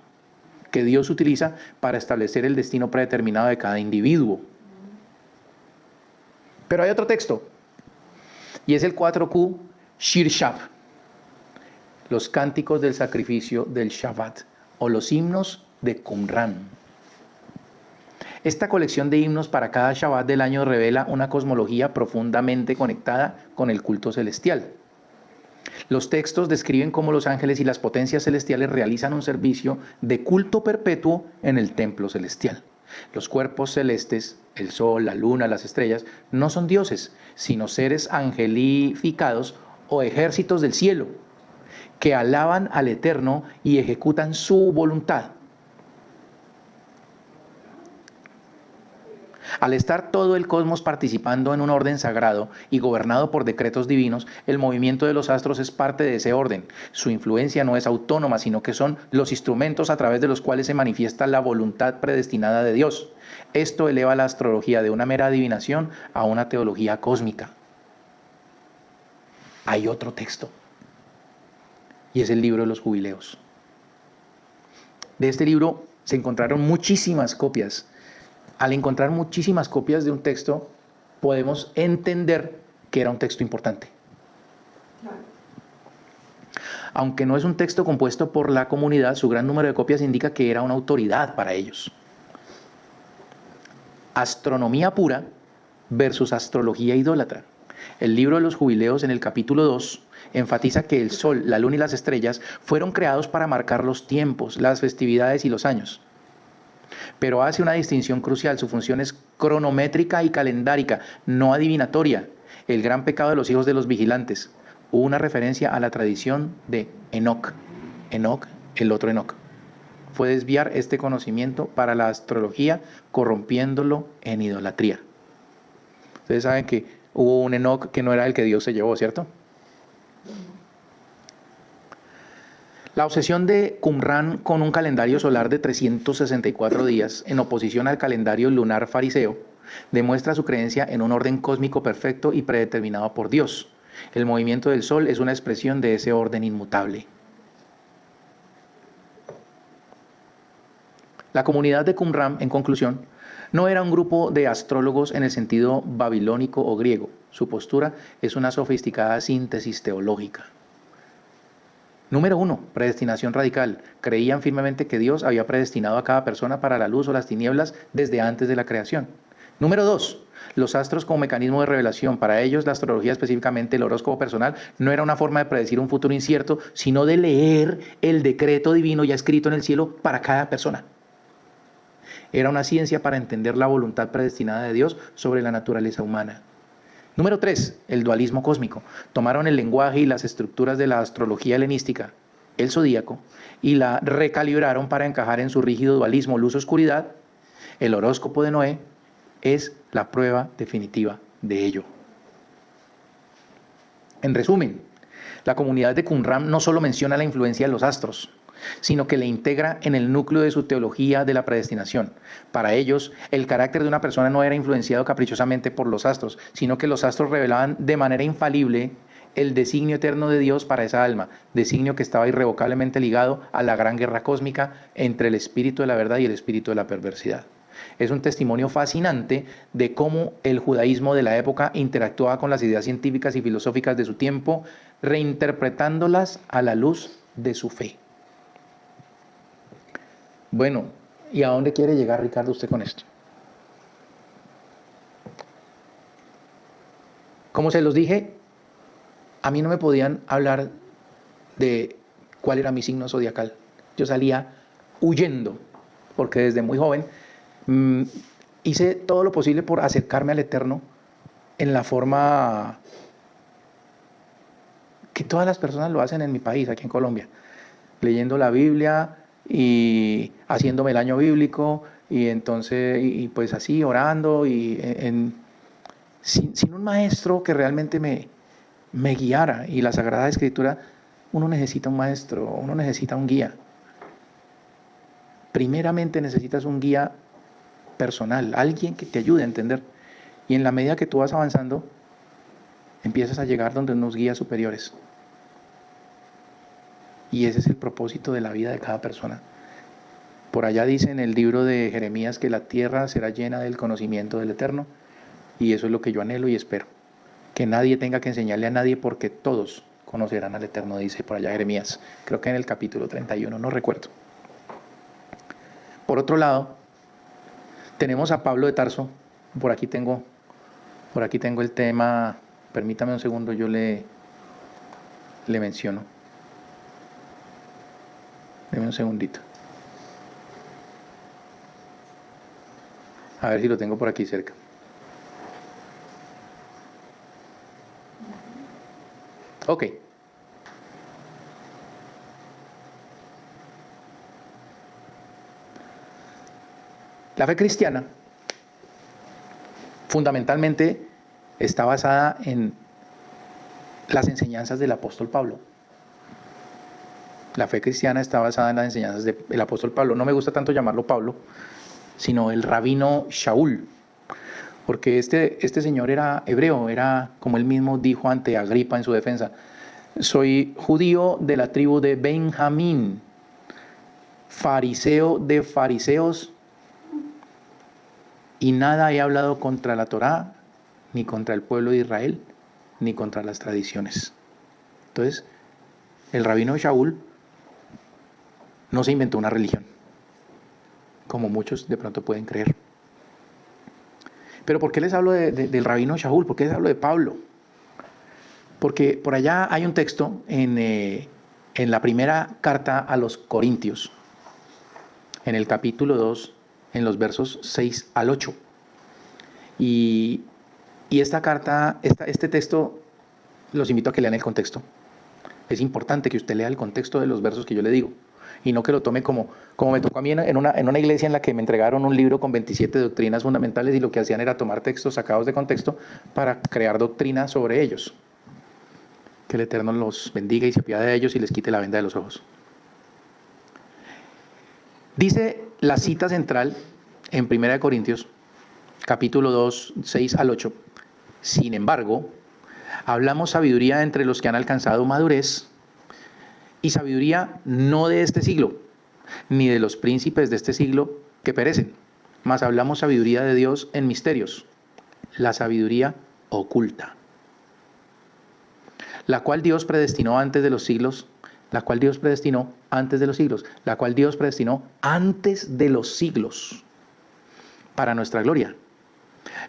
Speaker 1: que Dios utiliza para establecer el destino predeterminado de cada individuo. Pero hay otro texto, y es el 4Q Shirshab, los cánticos del sacrificio del Shabbat o los himnos de Qumran. Esta colección de himnos para cada Shabbat del año revela una cosmología profundamente conectada con el culto celestial. Los textos describen cómo los ángeles y las potencias celestiales realizan un servicio de culto perpetuo en el templo celestial. Los cuerpos celestes, el sol, la luna, las estrellas, no son dioses, sino seres angelificados o ejércitos del cielo, que alaban al Eterno y ejecutan su voluntad. Al estar todo el cosmos participando en un orden sagrado y gobernado por decretos divinos, el movimiento de los astros es parte de ese orden. Su influencia no es autónoma, sino que son los instrumentos a través de los cuales se manifiesta la voluntad predestinada de Dios. Esto eleva la astrología de una mera adivinación a una teología cósmica. Hay otro texto, y es el libro de los jubileos. De este libro se encontraron muchísimas copias. Al encontrar muchísimas copias de un texto, podemos entender que era un texto importante. Aunque no es un texto compuesto por la comunidad, su gran número de copias indica que era una autoridad para ellos. Astronomía pura versus astrología idólatra. El libro de los jubileos, en el capítulo 2, enfatiza que el sol, la luna y las estrellas fueron creados para marcar los tiempos, las festividades y los años. Pero hace una distinción crucial: su función es cronométrica y calendárica, no adivinatoria. El gran pecado de los hijos de los vigilantes. Hubo una referencia a la tradición de Enoc. Enoc, el otro Enoc. Fue desviar este conocimiento para la astrología, corrompiéndolo en idolatría. Ustedes saben que hubo un Enoc que no era el que Dios se llevó, ¿cierto? La obsesión de Qumran con un calendario solar de 364 días, en oposición al calendario lunar fariseo, demuestra su creencia en un orden cósmico perfecto y predeterminado por Dios. El movimiento del sol es una expresión de ese orden inmutable. La comunidad de Qumran, en conclusión, no era un grupo de astrólogos en el sentido babilónico o griego. Su postura es una sofisticada síntesis teológica. Número 1. Predestinación radical. Creían firmemente que Dios había predestinado a cada persona para la luz o las tinieblas desde antes de la creación. Número 2. Los astros como mecanismo de revelación. Para ellos, la astrología, específicamente el horóscopo personal, no era una forma de predecir un futuro incierto, sino de leer el decreto divino ya escrito en el cielo para cada persona. Era una ciencia para entender la voluntad predestinada de Dios sobre la naturaleza humana. Número 3. El dualismo cósmico. Tomaron el lenguaje y las estructuras de la astrología helenística, el zodíaco, y la recalibraron para encajar en su rígido dualismo luz-oscuridad. El horóscopo de Noé es la prueba definitiva de ello. En resumen, la comunidad de Qumran no solo menciona la influencia de los astros, sino que le integra en el núcleo de su teología de la predestinación. Para ellos, el carácter de una persona no era influenciado caprichosamente por los astros, sino que los astros revelaban de manera infalible el designio eterno de Dios para esa alma, designio que estaba irrevocablemente ligado a la gran guerra cósmica entre el espíritu de la verdad y el espíritu de la perversidad. Es un testimonio fascinante de cómo el judaísmo de la época interactuaba con las ideas científicas y filosóficas de su tiempo, reinterpretándolas a la luz de su fe. Bueno, ¿y a dónde quiere llegar, Ricardo, usted con esto? Como se los dije, a mí no me podían hablar de cuál era mi signo zodiacal. Yo salía huyendo, porque desde muy joven hice todo lo posible por acercarme al Eterno en la forma que todas las personas lo hacen en mi país, aquí en Colombia, leyendo la Biblia y haciéndome el año bíblico, y entonces, y pues así, orando, y sin un maestro que realmente me guiara. Y la Sagrada Escritura, uno necesita un maestro, uno necesita un guía. Primeramente necesitas un guía personal, alguien que te ayude a entender. Y en la medida que tú vas avanzando, empiezas a llegar donde unos guías superiores. Y ese es el propósito de la vida de cada persona. Por allá dice en el libro de Jeremías que la tierra será llena del conocimiento del Eterno. Y eso es lo que yo anhelo y espero. Que nadie tenga que enseñarle a nadie, porque todos conocerán al Eterno, dice por allá Jeremías, creo que en el capítulo 31, no recuerdo. Por otro lado, tenemos a Pablo de Tarso. Por aquí tengo el tema, permítame un segundo, yo le menciono. Deme un segundito. A ver si lo tengo por aquí cerca. Ok. La fe cristiana fundamentalmente está basada en las enseñanzas del apóstol Pablo. La fe cristiana está basada en las enseñanzas del apóstol Pablo. No me gusta tanto llamarlo Pablo, sino el rabino Shaul, porque este señor era hebreo, era, como él mismo dijo ante Agripa en su defensa, soy judío de la tribu de Benjamín, fariseo de fariseos, y nada he hablado contra la Torá, ni contra el pueblo de Israel, ni contra las tradiciones. Entonces, el rabino Shaul no se inventó una religión, como muchos de pronto pueden creer. Pero ¿por qué les hablo del rabino Shaul? ¿Por qué les hablo de Pablo? Porque por allá hay un texto en la primera carta a los Corintios, en el capítulo 2, en los versos 6 al 8. Y esta carta, este texto, los invito a que lean el contexto. Es importante que usted lea el contexto de los versos que yo le digo, y no que lo tome como me tocó a mí en una iglesia en la que me entregaron un libro con 27 doctrinas fundamentales y lo que hacían era tomar textos sacados de contexto para crear doctrinas sobre ellos. Que el Eterno los bendiga y se apiade de ellos y les quite la venda de los ojos. Dice la cita central en 1 Corintios, capítulo 2, 6 al 8. Sin embargo, hablamos sabiduría entre los que han alcanzado madurez, y sabiduría no de este siglo, ni de los príncipes de este siglo que perecen, mas hablamos sabiduría de Dios en misterios, la sabiduría oculta, la cual Dios predestinó antes de los siglos, la cual Dios predestinó antes de los siglos, la cual Dios predestinó antes de los siglos, para nuestra gloria,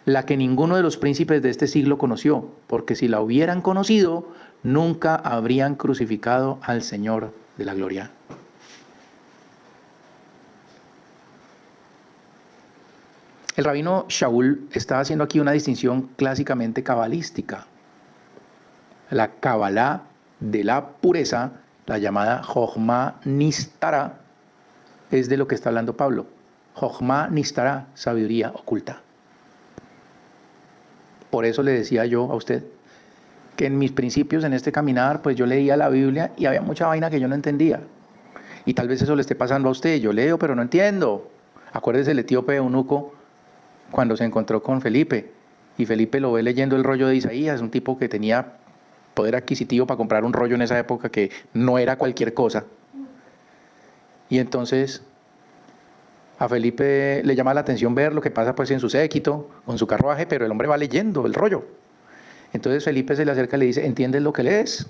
Speaker 1: la que ninguno de los príncipes de este siglo conoció, porque si la hubieran conocido, nunca habrían crucificado al Señor de la gloria. El rabino Shaul está haciendo aquí una distinción clásicamente cabalística. La cabalá de la pureza, la llamada Jochma Nistara, es de lo que está hablando Pablo. Jochma Nistara, sabiduría oculta. Por eso le decía yo a usted que en mis principios en este caminar, pues yo leía la Biblia y había mucha vaina que yo no entendía. Y tal vez eso le esté pasando a usted. Yo leo, pero no entiendo. Acuérdese el etíope eunuco cuando se encontró con Felipe. Y Felipe lo ve leyendo el rollo de Isaías, un tipo que tenía poder adquisitivo para comprar un rollo en esa época que no era cualquier cosa. Y entonces a Felipe le llama la atención ver lo que pasa pues en su séquito, con su carruaje, pero el hombre va leyendo el rollo. Entonces Felipe se le acerca y le dice, ¿entiendes lo que lees?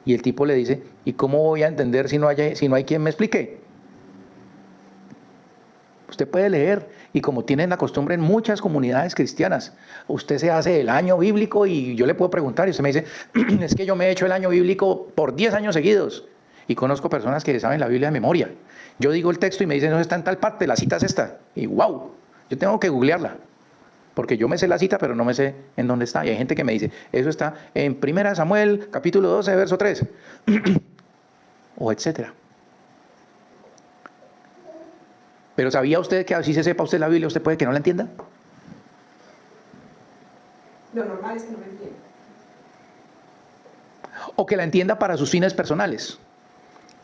Speaker 1: Y el tipo le dice, ¿y cómo voy a entender si no hay quien me explique? Usted puede leer, y como tienen la costumbre en muchas comunidades cristianas, usted se hace el año bíblico y yo le puedo preguntar y usted me dice, es que yo me he hecho el año bíblico por 10 años seguidos. Y conozco personas que saben la Biblia de memoria. Yo digo el texto y me dicen, no está en tal parte, la cita es esta. Y wow, yo tengo que googlearla. Porque yo me sé la cita, pero no me sé en dónde está. Y hay gente que me dice, eso está en 1 Samuel, capítulo 12, verso 3. O etcétera. Pero ¿sabía usted que así se sepa usted la Biblia, usted puede que no la entienda?
Speaker 3: Lo normal es que no lo entienda.
Speaker 1: O que la entienda para sus fines personales.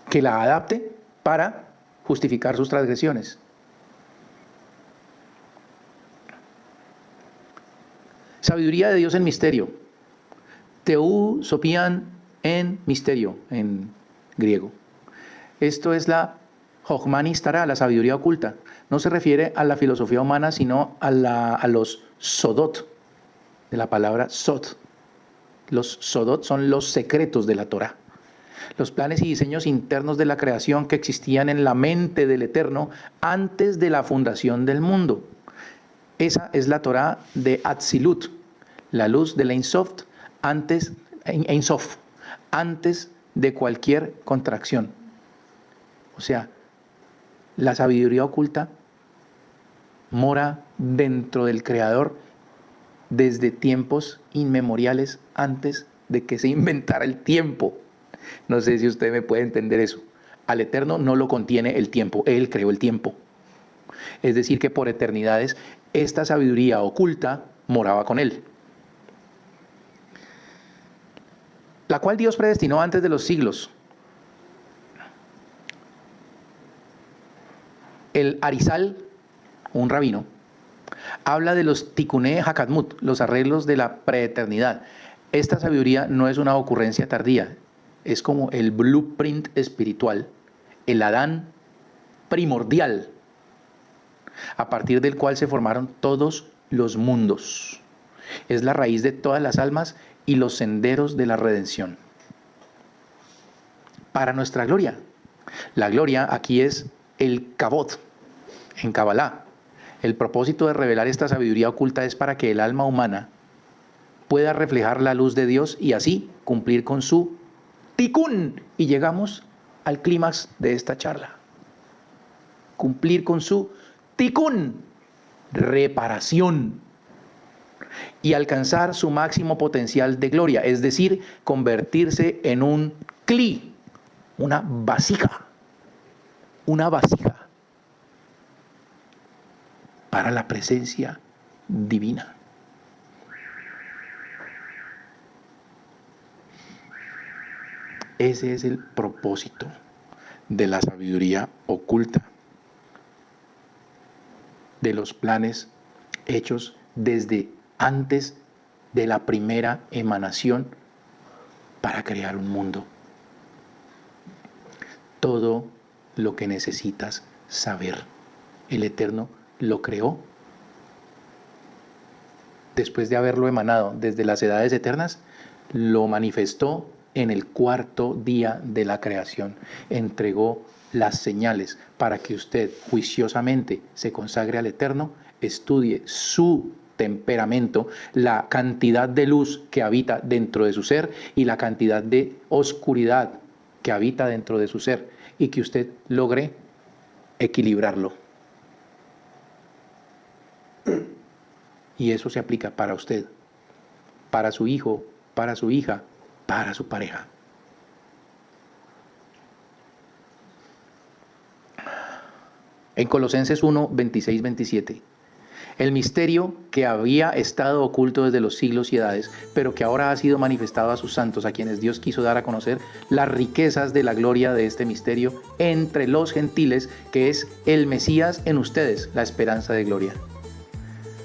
Speaker 1: Que la adapte para justificar sus transgresiones. Sabiduría de Dios en misterio. Teú sopian en misterio, en griego. Esto es la Jochma Nistara, la sabiduría oculta. No se refiere a la filosofía humana, sino a los sodot, de la palabra sot, Los sodot son los secretos de la Torá. Los planes y diseños internos de la creación que existían en la mente del Eterno antes de la fundación del mundo. Esa es la Torá de Atzilut, la luz del Ein Sof, antes de cualquier contracción. O sea, la sabiduría oculta mora dentro del Creador desde tiempos inmemoriales antes de que se inventara el tiempo. No sé si usted me puede entender eso. Al Eterno no lo contiene el tiempo, Él creó el tiempo. Es decir, que por eternidades esta sabiduría oculta moraba con Él, la cual Dios predestinó antes de los siglos. El Arizal, un rabino, habla de los Tikkuné Hakadmut, los arreglos de la preeternidad. Esta sabiduría no es una ocurrencia tardía, es como el blueprint espiritual, el Adán primordial, a partir del cual se formaron todos los mundos. Es la raíz de todas las almas y los senderos de la redención. Para nuestra gloria. La gloria aquí es el Kavod, en Kabbalah. El propósito de revelar esta sabiduría oculta es para que el alma humana pueda reflejar la luz de Dios y así cumplir con su tikkun. Y llegamos al clímax de esta charla. Cumplir con su tikkun, reparación, y alcanzar su máximo potencial de gloria, es decir, convertirse en un kli, una vasija para la presencia divina. Ese es el propósito de la sabiduría oculta, de los planes hechos desde antes de la primera emanación para crear un mundo. Todo lo que necesitas saber, el Eterno lo creó después de haberlo emanado desde las edades eternas, lo manifestó en el cuarto día de la creación. Entregó las señales para que usted juiciosamente se consagre al Eterno, estudie su temperamento, la cantidad de luz que habita dentro de su ser y la cantidad de oscuridad que habita dentro de su ser, y que usted logre equilibrarlo. Y eso se aplica para usted, para su hijo, para su hija, para su pareja. En Colosenses 1, 26, 27. El misterio que había estado oculto desde los siglos y edades, pero que ahora ha sido manifestado a sus santos, a quienes Dios quiso dar a conocer las riquezas de la gloria de este misterio entre los gentiles, que es el Mesías en ustedes, la esperanza de gloria.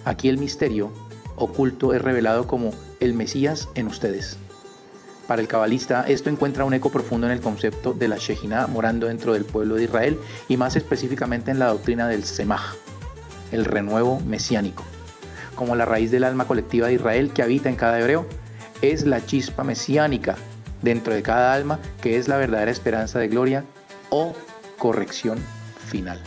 Speaker 1: Aquí el misterio oculto es revelado como el Mesías en ustedes. Para el cabalista, esto encuentra un eco profundo en el concepto de la Shejinah morando dentro del pueblo de Israel, y más específicamente en la doctrina del Semaj, el renuevo mesiánico. Como la raíz del alma colectiva de Israel que habita en cada hebreo, es la chispa mesiánica dentro de cada alma, que es la verdadera esperanza de gloria o corrección final.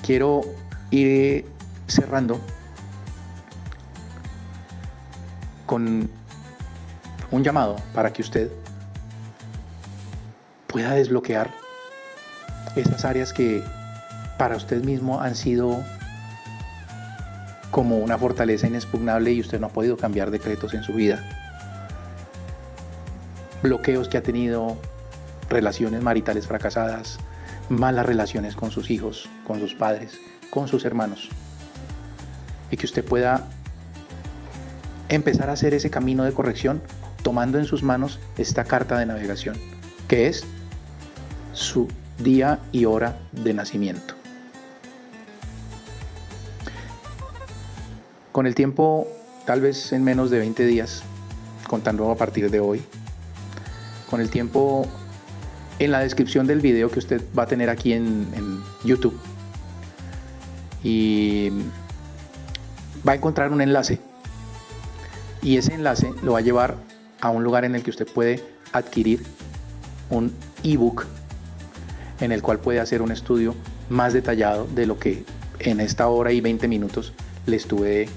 Speaker 1: Quiero ir cerrando con un llamado para que usted pueda desbloquear esas áreas que para usted mismo han sido como una fortaleza inexpugnable y usted no ha podido cambiar decretos en su vida. Bloqueos que ha tenido, relaciones maritales fracasadas, malas relaciones con sus hijos, con sus padres, con sus hermanos. Y que usted pueda empezar a hacer ese camino de corrección tomando en sus manos esta carta de navegación, que es su día y hora de nacimiento. Con el tiempo, tal vez en menos de 20 días, contando a partir de hoy, con el tiempo, en la descripción del video que usted va a tener aquí en YouTube y va a encontrar un enlace y ese enlace lo va a llevar a un lugar en el que usted puede adquirir un ebook en el cual puede hacer un estudio más detallado de lo que en esta hora y 20 minutos le estuve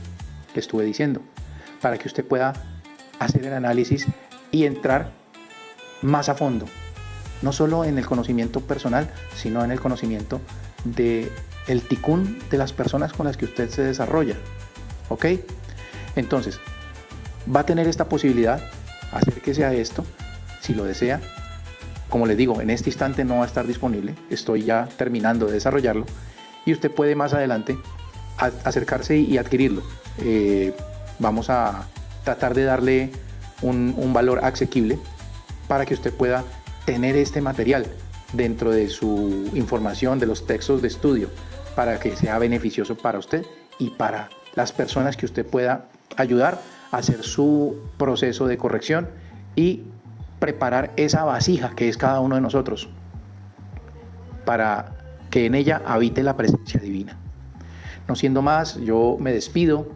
Speaker 1: diciendo, para que usted pueda hacer el análisis y entrar más a fondo, no solo en el conocimiento personal, sino en el conocimiento del ticún de las personas con las que usted se desarrolla. ¿Ok? Entonces, va a tener esta posibilidad, acérquese a esto, si lo desea. Como les digo, en este instante no va a estar disponible, estoy ya terminando de desarrollarlo y usted puede más adelante acercarse y adquirirlo. Vamos a tratar de darle un valor asequible para que usted pueda tener este material dentro de su información, de los textos de estudio, para que sea beneficioso para usted y para las personas que usted pueda ayudar a hacer su proceso de corrección y preparar esa vasija que es cada uno de nosotros para que en ella habite la presencia divina. No siendo más, yo me despido,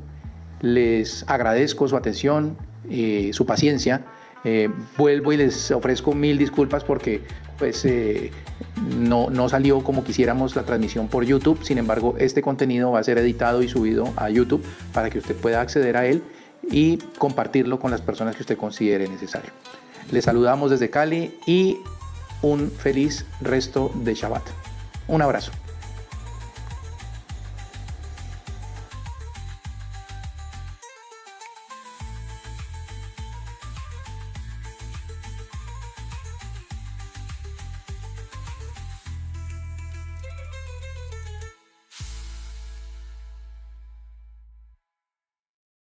Speaker 1: les agradezco su atención, su paciencia, vuelvo y les ofrezco 1000 disculpas porque pues no salió como quisiéramos la transmisión por YouTube. Sin embargo, este contenido va a ser editado y subido a YouTube para que usted pueda acceder a él y compartirlo con las personas que usted considere necesario. Les saludamos desde Cali y un feliz resto de Shabbat. Un abrazo.